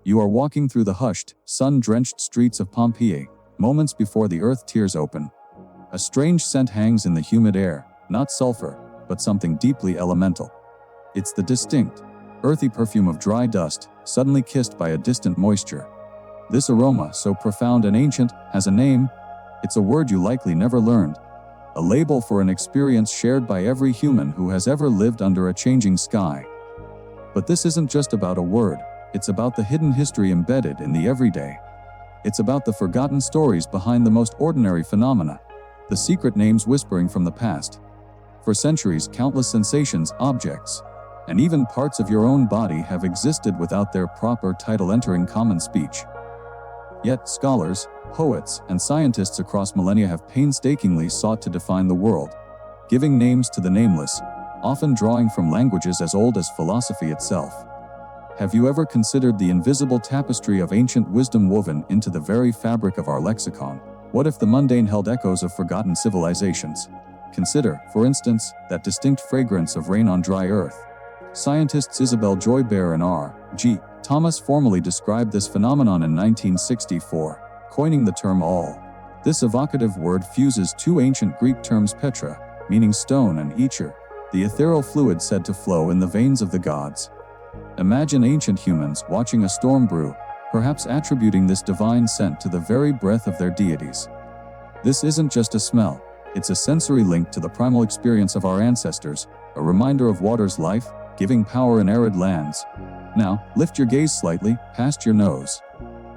You are walking through the hushed, sun-drenched streets of Pompeii, moments before the earth tears open. A strange scent hangs in the humid air, not sulfur, but something deeply elemental. It's the distinct, earthy perfume of dry dust, suddenly kissed by a distant moisture. This aroma, so profound and ancient, has a name. It's a word you likely never learned. A label for an experience shared by every human who has ever lived under a changing sky. But this isn't just about a word, it's about the hidden history embedded in the everyday. It's about the forgotten stories behind the most ordinary phenomena, the secret names whispering from the past. For centuries, countless sensations, objects, and even parts of your own body have existed without their proper title entering common speech. Yet scholars, poets, and scientists across millennia have painstakingly sought to define the world, giving names to the nameless, often drawing from languages as old as philosophy itself. Have you ever considered the invisible tapestry of ancient wisdom woven into the very fabric of our lexicon? What if the mundane held echoes of forgotten civilizations? Consider, for instance, that distinct fragrance of rain on dry earth. Scientists Isabel Joy Baer and R.G. Thomas formally described this phenomenon in 1964, coining the term all. This evocative word fuses two ancient Greek terms petra, meaning stone, and ether, the ethereal fluid said to flow in the veins of the gods. Imagine ancient humans watching a storm brew, perhaps attributing this divine scent to the very breath of their deities. This isn't just a smell, it's a sensory link to the primal experience of our ancestors, a reminder of water's life, giving power in arid lands. Now, lift your gaze slightly, past your nose.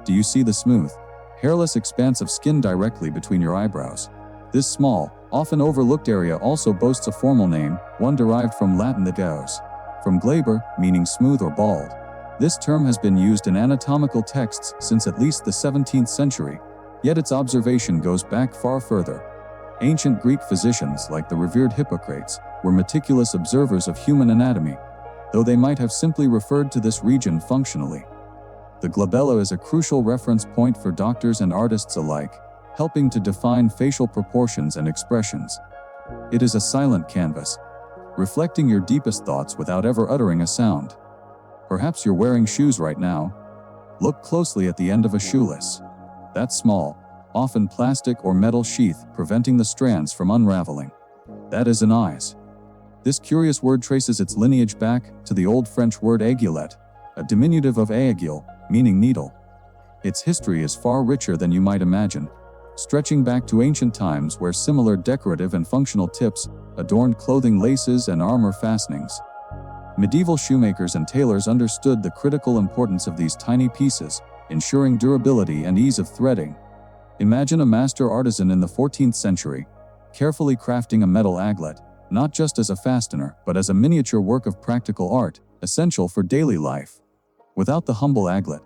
Do you see the smooth, hairless expanse of skin directly between your eyebrows? This small, often overlooked area also boasts a formal name, one derived from Latin that goes from glaber, meaning smooth or bald. This term has been used in anatomical texts since at least the 17th century, yet its observation goes back far further. Ancient Greek physicians, like the revered Hippocrates, were meticulous observers of human anatomy, though they might have simply referred to this region functionally. The glabella is a crucial reference point for doctors and artists alike, helping to define facial proportions and expressions. It is a silent canvas, reflecting your deepest thoughts without ever uttering a sound. Perhaps you're wearing shoes right now. Look closely at the end of a shoelace. That small, often plastic or metal sheath preventing the strands from unraveling. That is an eyes. This curious word traces its lineage back to the Old French word aiguillette, a diminutive of aiguille, meaning needle. Its history is far richer than you might imagine, stretching back to ancient times where similar decorative and functional tips adorned clothing laces and armor fastenings. Medieval shoemakers and tailors understood the critical importance of these tiny pieces, ensuring durability and ease of threading. Imagine a master artisan in the 14th century, carefully crafting a metal aglet, not just as a fastener, but as a miniature work of practical art, essential for daily life. Without the humble aglet,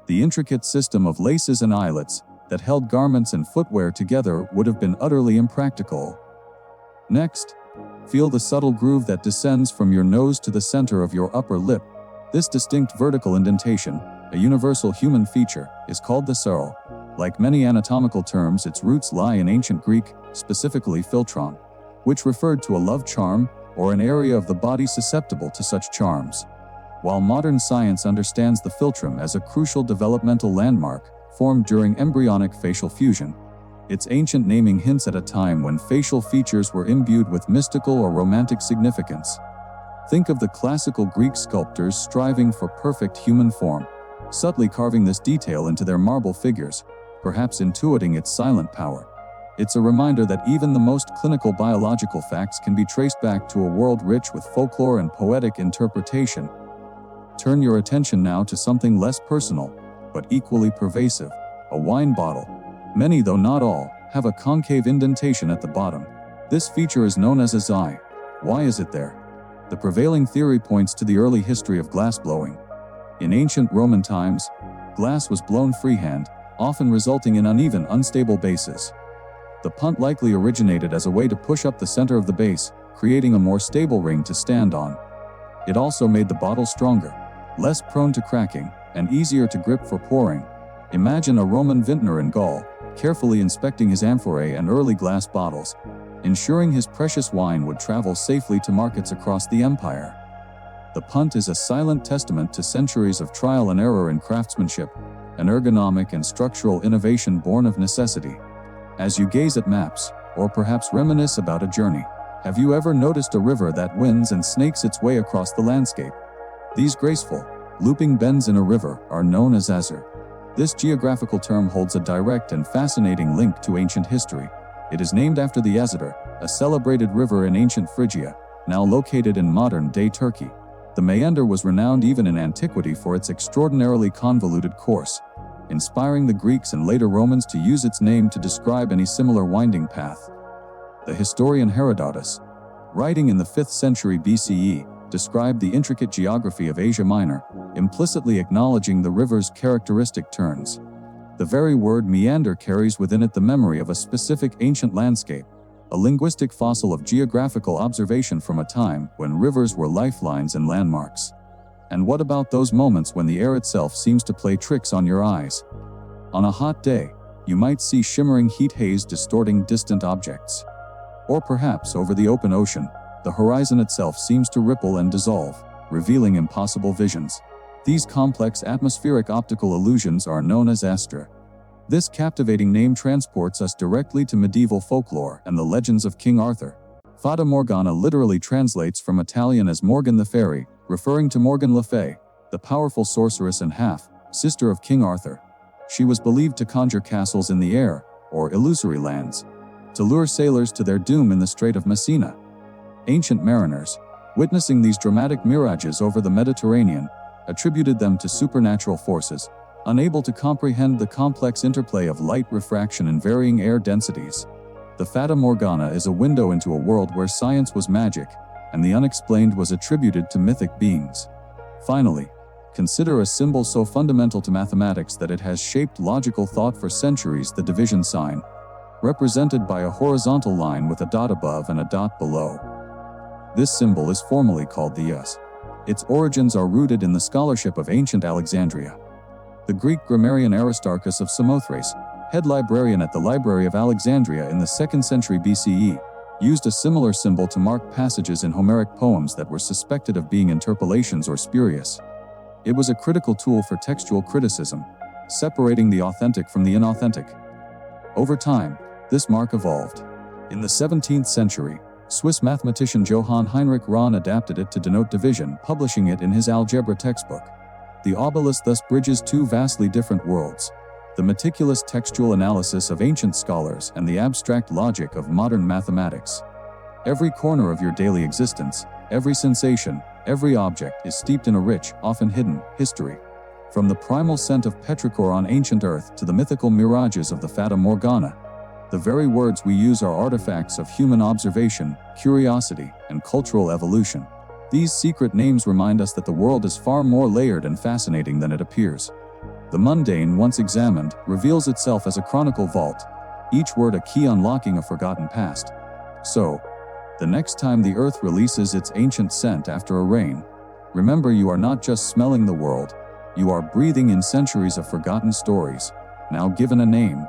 the intricate system of laces and eyelets that held garments and footwear together would have been utterly impractical. Next, feel the subtle groove that descends from your nose to the center of your upper lip. This distinct vertical indentation, a universal human feature, is called the surl. Like many anatomical terms, its roots lie in ancient Greek, specifically philtron, which referred to a love charm or an area of the body susceptible to such charms. While modern science understands the philtrum as a crucial developmental landmark formed during embryonic facial fusion, its ancient naming hints at a time when facial features were imbued with mystical or romantic significance. Think of the classical Greek sculptors striving for perfect human form, subtly carving this detail into their marble figures, perhaps intuiting its silent power. It's a reminder that even the most clinical biological facts can be traced back to a world rich with folklore and poetic interpretation. Turn your attention now to something less personal, but equally pervasive: a wine bottle. Many, though not all, have a concave indentation at the bottom. This feature is known as a zye. Why is it there? The prevailing theory points to the early history of glassblowing. In ancient Roman times, glass was blown freehand, often resulting in uneven, unstable bases. The punt likely originated as a way to push up the center of the base, creating a more stable ring to stand on. It also made the bottle stronger, less prone to cracking, and easier to grip for pouring. Imagine a Roman vintner in Gaul, carefully inspecting his amphorae and early glass bottles, ensuring his precious wine would travel safely to markets across the empire. The punt is a silent testament to centuries of trial and error in craftsmanship, an ergonomic and structural innovation born of necessity. As you gaze at maps, or perhaps reminisce about a journey, have you ever noticed a river that winds and snakes its way across the landscape? These graceful, looping bends in a river are known as azur. This geographical term holds a direct and fascinating link to ancient history. It is named after the Azur, a celebrated river in ancient Phrygia, now located in modern-day Turkey. The meander was renowned even in antiquity for its extraordinarily convoluted course, inspiring the Greeks and later Romans to use its name to describe any similar winding path. The historian Herodotus, writing in the 5th century BCE, described the intricate geography of Asia Minor, implicitly acknowledging the river's characteristic turns. The very word meander carries within it the memory of a specific ancient landscape, a linguistic fossil of geographical observation from a time when rivers were lifelines and landmarks. And what about those moments when the air itself seems to play tricks on your eyes? On a hot day, you might see shimmering heat haze distorting distant objects. Or perhaps over the open ocean, the horizon itself seems to ripple and dissolve, revealing impossible visions. These complex atmospheric optical illusions are known as astra. This captivating name transports us directly to medieval folklore and the legends of King Arthur. Fata Morgana literally translates from Italian as Morgan the Fairy, referring to Morgan le Fay, the powerful sorceress and half-sister of King Arthur. She was believed to conjure castles in the air, or illusory lands, to lure sailors to their doom in the Strait of Messina. Ancient mariners, witnessing these dramatic mirages over the Mediterranean, attributed them to supernatural forces, unable to comprehend the complex interplay of light refraction and varying air densities. The Fata Morgana is a window into a world where science was magic, and the unexplained was attributed to mythic beings. Finally, consider a symbol so fundamental to mathematics that it has shaped logical thought for centuries: the division sign, represented by a horizontal line with a dot above and a dot below. This symbol is formally called the us. Its origins are rooted in the scholarship of ancient Alexandria. The Greek grammarian Aristarchus of Samothrace, head librarian at the Library of Alexandria in the 2nd century BCE, used a similar symbol to mark passages in Homeric poems that were suspected of being interpolations or spurious. It was a critical tool for textual criticism, separating the authentic from the inauthentic. Over time, this mark evolved. In the 17th century, Swiss mathematician Johann Heinrich Rahn adapted it to denote division, publishing it in his algebra textbook. The obelisk thus bridges two vastly different worlds: the meticulous textual analysis of ancient scholars and the abstract logic of modern mathematics. Every corner of your daily existence, every sensation, every object is steeped in a rich, often hidden, history. From the primal scent of petrichor on ancient Earth to the mythical mirages of the Fata Morgana, the very words we use are artifacts of human observation, curiosity, and cultural evolution. These secret names remind us that the world is far more layered and fascinating than it appears. The mundane, once examined, reveals itself as a chronicle vault, each word a key unlocking a forgotten past. So, the next time the earth releases its ancient scent after a rain, remember you are not just smelling the world, you are breathing in centuries of forgotten stories, now given a name.